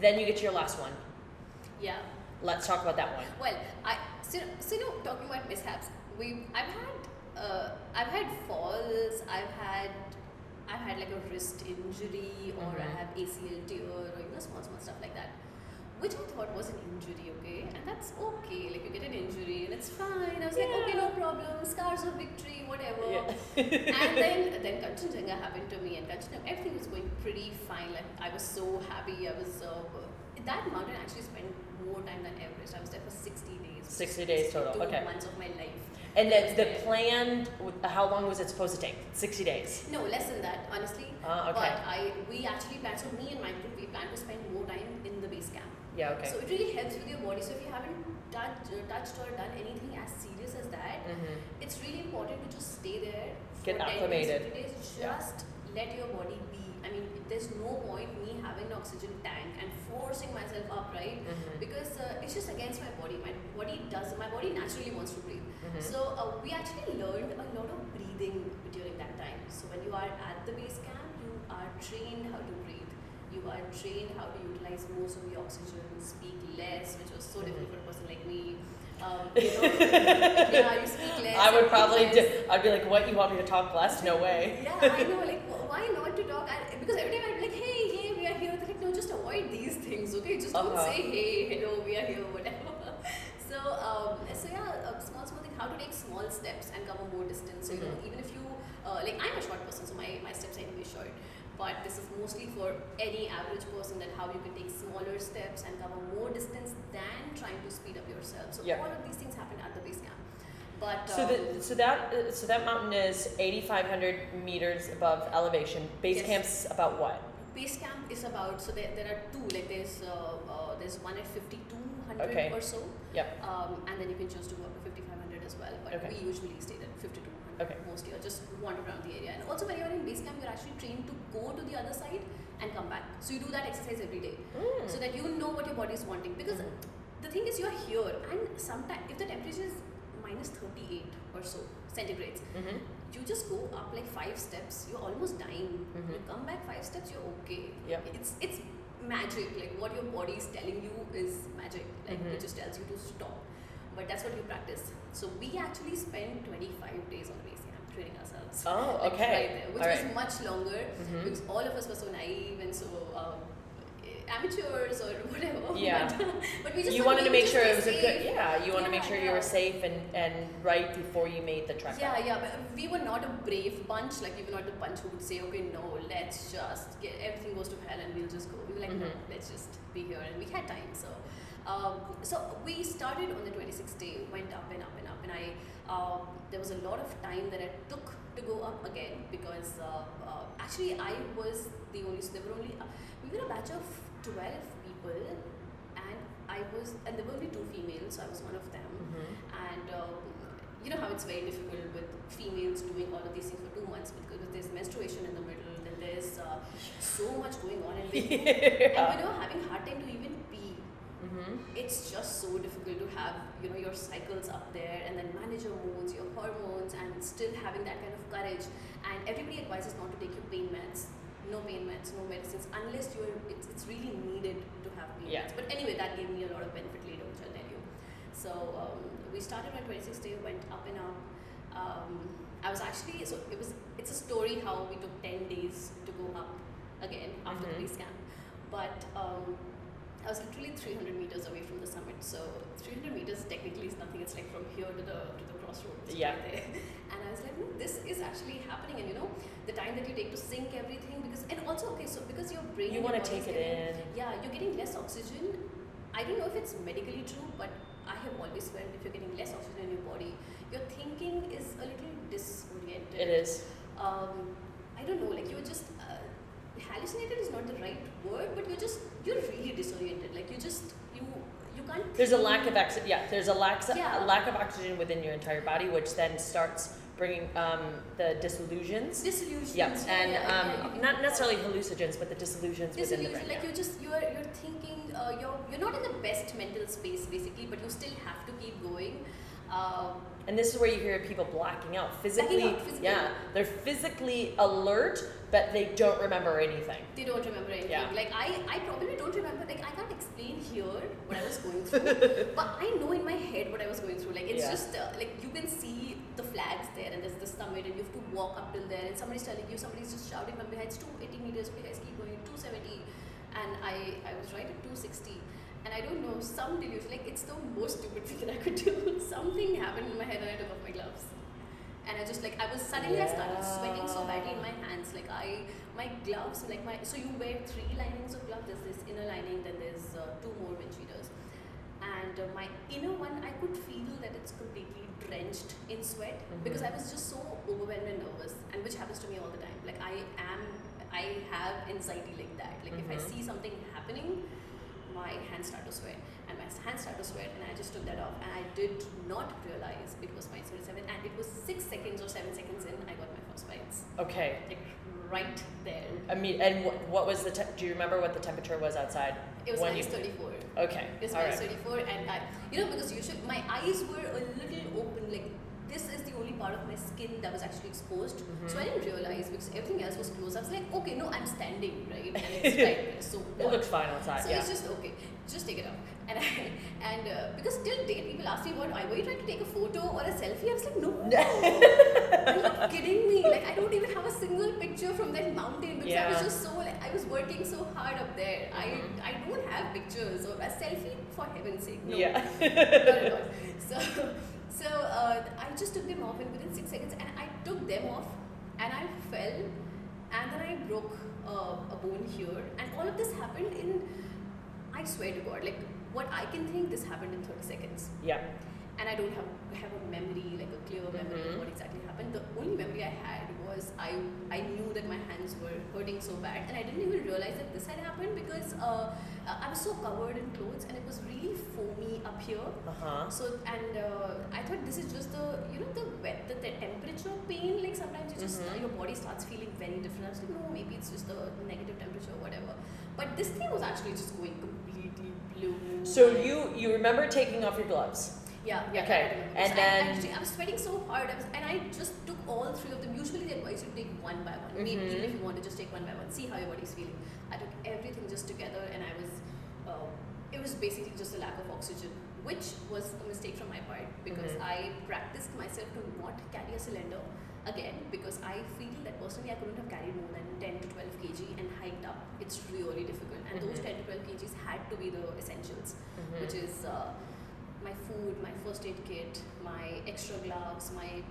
Then you get to your last one. Yeah. Let's talk about that one. Well, talking about mishaps, I've had falls, I've had like a wrist injury, or I have ACL tear, or small stuff like that, which I thought was an injury, okay, and that's okay. Like, you get an injury and it's fine. I was like, okay, no problem, scars of victory, whatever. And then Kanchenjunga happened to me, and Kanchenjunga, everything was going pretty fine. Like, I was so happy. That mountain actually spent more time than Everest. I was there for 60 days. 60 days total. 2 Okay. months of my life. And the plan, how long was it supposed to take? 60 days? No, less than that, honestly. Okay. But we actually planned, so me and my group, we planned to spend more time in the base camp. Yeah, okay. So it really helps with your body. So if you haven't touched or done anything as serious as that, it's really important to just stay there. Get for 10 acclimated. days, 50 days, just let your body be. I mean, there's no point me having an oxygen tank and forcing myself up, right? Because it's just against my body. My body naturally wants to breathe. So we actually learned a lot of breathing during that time. So when you are at the base camp, you are trained how to breathe. You are trained how to utilize most of the oxygen, speak less, which was so difficult for a person like me. Yeah, you speak less. I would probably, I'd be like, what, you want me to talk less? No way. Yeah, I know, like, why not to talk? Because every time I'd be like, hey, we are here. They're like, no, just avoid these things, okay? Just don't say, hey, hello, we are here, whatever. So yeah, small thing, how to take small steps and cover more distance. So, even if you, like, I'm a short person, so my steps are anyway short. But this is mostly for any average person, that how you can take smaller steps and cover more distance than trying to speed up yourself. So all of these things happen at the base camp. But so that mountain is 8,500 meters above elevation. Base camp's about what? Base camp is about, so there are two. Like, there's one at 5,200 or so. Yep. And then you can choose to go up to 5,500 as well. But we usually stayed at 5,200. Mostly, or just wander around the area. And also, when you're in base camp, you're actually trained to go to the other side and come back. So you do that exercise every day, so that you know what your body is wanting. Because the thing is, you're here, and sometimes if the temperature is minus 38 or so centigrades, you just go up like 5 steps, you're almost dying. You come back 5 steps, you're okay. It's magic. Like, what your body is telling you is magic. Like, it just tells you to stop. But that's what you practice. So we actually spent 25 days on base camp training ourselves. Oh, okay. Right there, which was much longer, because all of us were so naive and so amateurs or whatever. Yeah. But we just wanted to make sure it was safe. a good. Yeah, you want to make sure you were safe and right before you made the trek. Yeah. But we were not a brave bunch. Like, we were not the bunch who would say, okay, no, let's just get everything goes to hell and we'll just go. We were like, no, let's just be here, and we had time. So we started on the 26th day, went up and up and up, and there was a lot of time that it took to go up again, because actually I was the only, so we were a batch of 12 people, and there were only 2 females, so I was one of them. And you know how it's very difficult with females doing all of these things for 2 months, because there's menstruation in the middle, then there's so much going on, and and having hard time to even pee. It's just so difficult to have your cycles up there, and then manage your moods, your hormones, and still having that kind of courage. And everybody advises not to take your pain meds. No pain meds, no medicines, unless it's really needed to have pain meds. But anyway, that gave me a lot of benefit later, which I'll tell you. So we started on 26th day, went up and up. I was actually, it's a story how we took 10 days to go up again after the base camp. But I was literally 300 meters away from the summit. So 300 meters technically is nothing. It's like from here to the crossroads. Right there. And I was like, no, this is actually happening. And the time that you take to sink everything, because your brain, you want to take it in. Yeah, you're getting less oxygen. I don't know if it's medically true, but I have always felt if you're getting less oxygen in your body, your thinking is a little disoriented. It is. I don't know, like, you're just hallucinated is not the right word, but you're really disoriented. Like, you can't. There's a lack of there's a lack of oxygen within your entire body, which then starts bringing the disillusions. Yeah, and not necessarily hallucinogens, but the disillusions within the brain. Like, you're thinking, you're not in the best mental space basically, but you still have to keep going. And this is where you hear people blacking out physically. Yeah, they're physically alert, but they don't remember anything. They don't remember anything. Yeah. Like I probably don't remember. Like I can't explain here what I was going through, but I know in my head what I was going through. Like it's just like you can see the flags there, and there's the summit, and you have to walk up till there, and somebody's telling you, somebody's just shouting from behind, it's 280 meters. Okay, guys, keep going. 270, and I was right at 260. And I don't know, some delusion, like it's the most stupid thing that I could do. Something happened in my head and I took off my gloves. And I just like, I started sweating so badly in my hands. Like my gloves, like so you wear 3 linings of gloves. There's this inner lining, then there's 2 more wind cheaters. And my inner one, I could feel that it's completely drenched in sweat because I was just so overwhelmed and nervous, and which happens to me all the time. Like I have anxiety like that. Like if I see something happening, my hands start to sweat, and I just took that off, and I did not realize it was minus 37, and it was 6 seconds or 7 seconds in, I got my first bites. Okay. Like right there. I mean, and what was do you remember what the temperature was outside? It was minus 34. Okay. It was minus 34, and because my eyes were a little open, like this is the only part of my skin that was actually exposed. So I didn't realize because everything else was closed. I was like, okay, no, I'm standing, right? And it's right, so it looks fine outside. So it's just okay, just take it off. And because till date people ask me were you trying to take a photo or a selfie? I was like, no. Are you kidding me? Like I don't even have a single picture from that mountain because I was just so like I was working so hard up there. I don't have pictures or a selfie for heaven's sake. No. Yeah. Not at all. So I just took them off, and within 6 seconds, and I took them off, and I fell, and then I broke a bone here, and all of this happened in, I swear to God, like what I can think, this happened in 30 seconds. Yeah. And I don't have a memory, like a clear memory of what exactly happened. The only memory I had was I knew that my hands were hurting so bad, and I didn't even realize that this had happened because I was so covered in clothes, and it was really foamy up here. So I thought this is just the the temperature pain. Like sometimes you just your body starts feeling very different. I was like, no, maybe it's just the negative temperature or whatever. But this thing was actually just going completely blue. So you remember taking off your gloves? Yeah. Okay. And then I was sweating so hard, and I just took all 3 of them. Usually they advise you to take one by one. Maybe even if you want to just take one by one, see how your body's feeling. I took everything just together, and it was basically just a lack of oxygen, which was a mistake from my part because I practiced myself to not carry a cylinder again because I feel that personally I couldn't have carried more than 10 to 12 kg and hiked up. It's really difficult, and those 10 to 12 kgs had to be the essentials, which is my food, my first aid kit, my extra gloves, my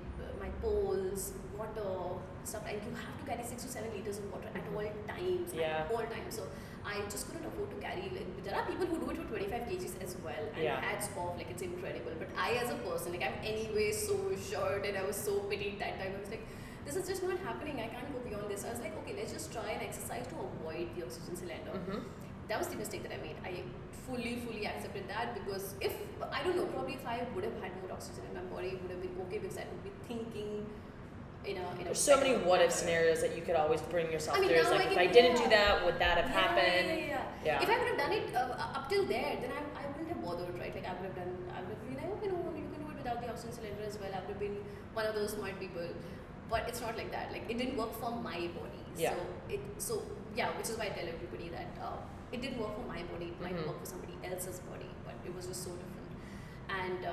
poles, water, stuff. And you have to carry 6 to 7 liters of water at all times. At all times. So I just couldn't afford to carry. Like, there are people who do it for 25 kgs as well, and hats off, like it's incredible. But I, as a person, like I'm anyway so short, and I was so petite that time. I was like, this is just not happening. I can't go beyond this. I was like, okay, let's just try and exercise to avoid the oxygen cylinder. That was the mistake that I made. I fully accepted that because I don't know, probably if I would have had more oxygen in my body, it would have been okay because I would be thinking in a There's so many what-if scenarios that you could always bring yourself through. It's like, if I didn't do that, would that have happened? Yeah. If I would have done it up till there, then I wouldn't have bothered, right? Like I would have been like, okay, no, you can do it without the oxygen cylinder as well. I would have been one of those smart people. But it's not like that. Like it didn't work for my body. Yeah. So which is why I tell everybody that it didn't work for my body. It might work for somebody else's body, but it was just so different. And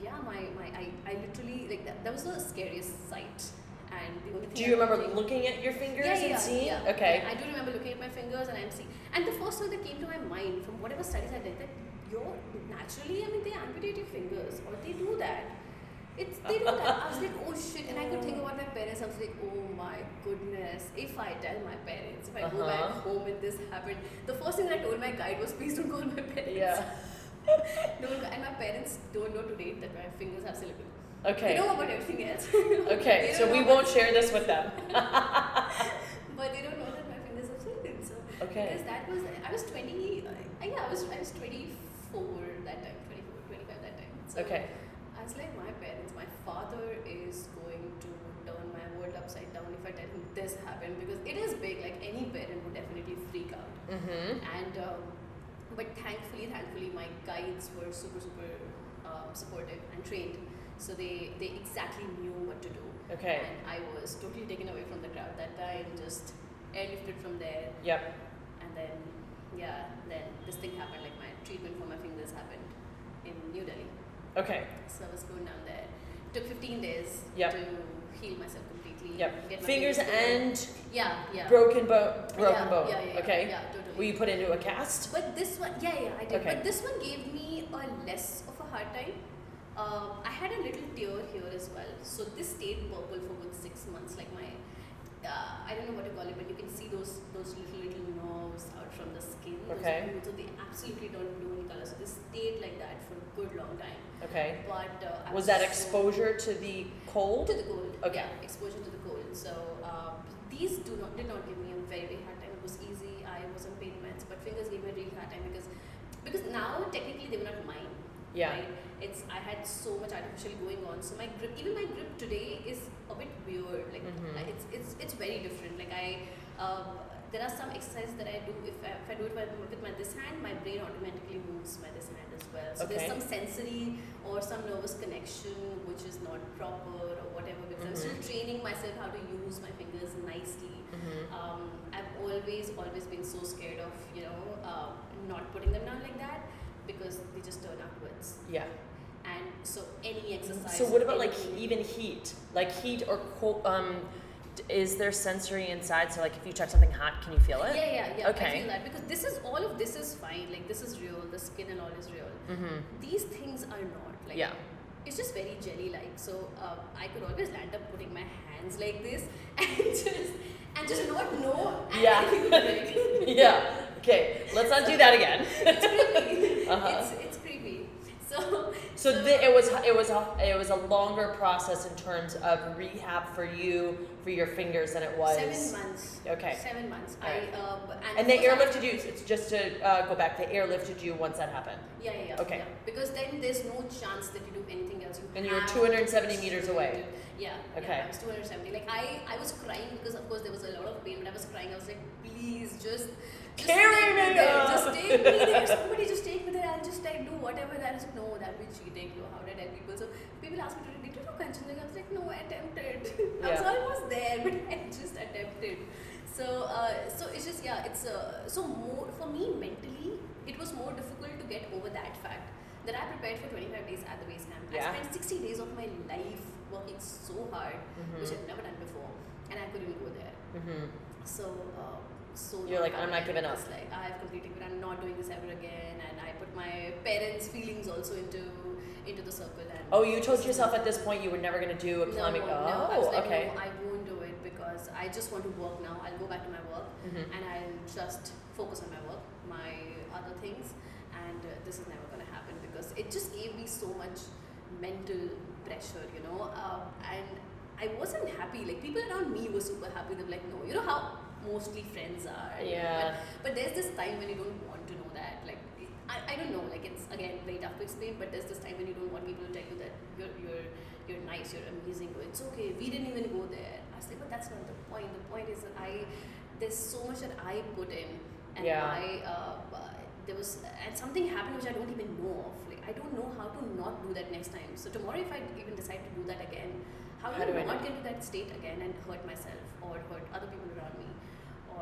yeah, I literally like that was the scariest sight. And the only thing do you remember looking at your fingers and seeing? Yeah. Okay. Yeah, I do remember looking at my fingers and I'm seeing. And the first thought that came to my mind from whatever studies I did that naturally, I mean, they amputate your fingers or they do that. They do that. I was like, oh shit, and I could think about my parents. I was like, oh my goodness, if I tell my parents, if I go back home and this happened, the first thing I told my guide was, please don't call my parents. Yeah. And my parents don't know to date that my fingers have silicone. Okay. They know about everything else. Okay, so we won't share this with them. But they don't know that my fingers have silicone. So because that was, I was 20. I was 24 that time, 25 that time. So I was like, my parents, my father is going to turn my world upside down if I tell him this happened because it is big. Like any parent would definitely freak out. And but thankfully, my guides were super supportive and trained. So they exactly knew what to do. Okay. And I was totally taken away from the crowd that time, just airlifted from there. Yep. And then, then this thing happened, like my treatment for my fingers happened in New Delhi. Okay. So I was going down there. It took 15 days Yep. to heal myself completely. Yep. Get my Fingers and yeah. broken bone. Yeah, Okay. Yeah, totally. Were you put into a cast? But this one, I did. Okay. But this one gave me a less of a hard time. I had a little tear here as well. So this stayed purple for good 6 months. Like my, I don't know what to call it, but you can see those little nerves out from the skin. Okay. So they absolutely don't do any color. So they stayed like that for a good long time. Okay. But I was that exposure to the cold? To the cold. Okay. Yeah, exposure to the cold. So these did not give me a very hard time. It was easy. I wasn't pain meds, but fingers gave me a really hard time because now technically they were not mine. Yeah. Right? I had so much artificial going on. So my grip, even my grip today is a bit weird. Like it's very different. Like there are some exercises that I do. If I do it with my this hand, my brain automatically moves my this hand as well. So there's some sensory or some nervous connection which is not proper or whatever. Because I'm still training myself how to use my fingers nicely. I've always been so scared of not putting them down like that because they just turn outwards. Yeah. And so any exercise. So what about like even heat? Like heat or cold? Is there sensory inside? So like if you touch something hot, can you feel it? Yeah. Okay. I feel that because all of this is fine. Like this is real. The skin and all is real. These things are not. Like it's just very jelly-like. So I could always land up putting my hands like this and just not know. Yeah. Okay. Let's not do that again. It's creepy. It's creepy. So it was a longer process in terms of rehab for your fingers than it was 7 months. Okay. 7 months. Right. And they airlifted you. It's just to go back. They airlifted you once that happened. Yeah. Okay. Yeah. Because then there's no chance that you do anything else. And you're 270 meters away. Yeah. Okay. Yeah, I was 270. Like I was crying because of course there was a lot of pain, but I was crying. I was like, please just carry me there. Just take me there. Somebody just take me there. I'll just like do whatever that is. No, that would be cheating. How did I tell people? So people ask me to did you do Kanchenjunga? I was like, no, I attempted. I was almost there, but I just attempted. So it's just it's so more for me mentally. It was more difficult to get over that fact that I prepared for 25 days at the base camp. Yeah. I spent 60 days of my life working so hard, which I've never done before, and I couldn't go there. So you're like, I'm not giving up. Like I've completely, but I'm not doing this ever again. And I put my parents' feelings also into the circle. And you told yourself at this point you were never going to do a climbing. No, I was like, okay. no, I won't do it because I just want to work now. I'll go back to my work and I'll just focus on my work, my other things, and this is never going to happen because it just gave me so much mental pressure, and I wasn't happy. Like people around me were super happy. They were like, no, you know how mostly friends are. Yeah. But there's this time when you don't want to know that. Like I don't know. Like it's again very tough to explain. But there's this time when you don't want people to tell you that you're nice, you're amazing. It's okay. We didn't even go there. I was like, but that's not the point. The point is that there's so much that I put in, and there was and something happened which I don't even know of. Like I don't know how to not do that next time. So tomorrow, if I even decide to do that again, how do I not get to that state again and hurt myself or hurt other people around me?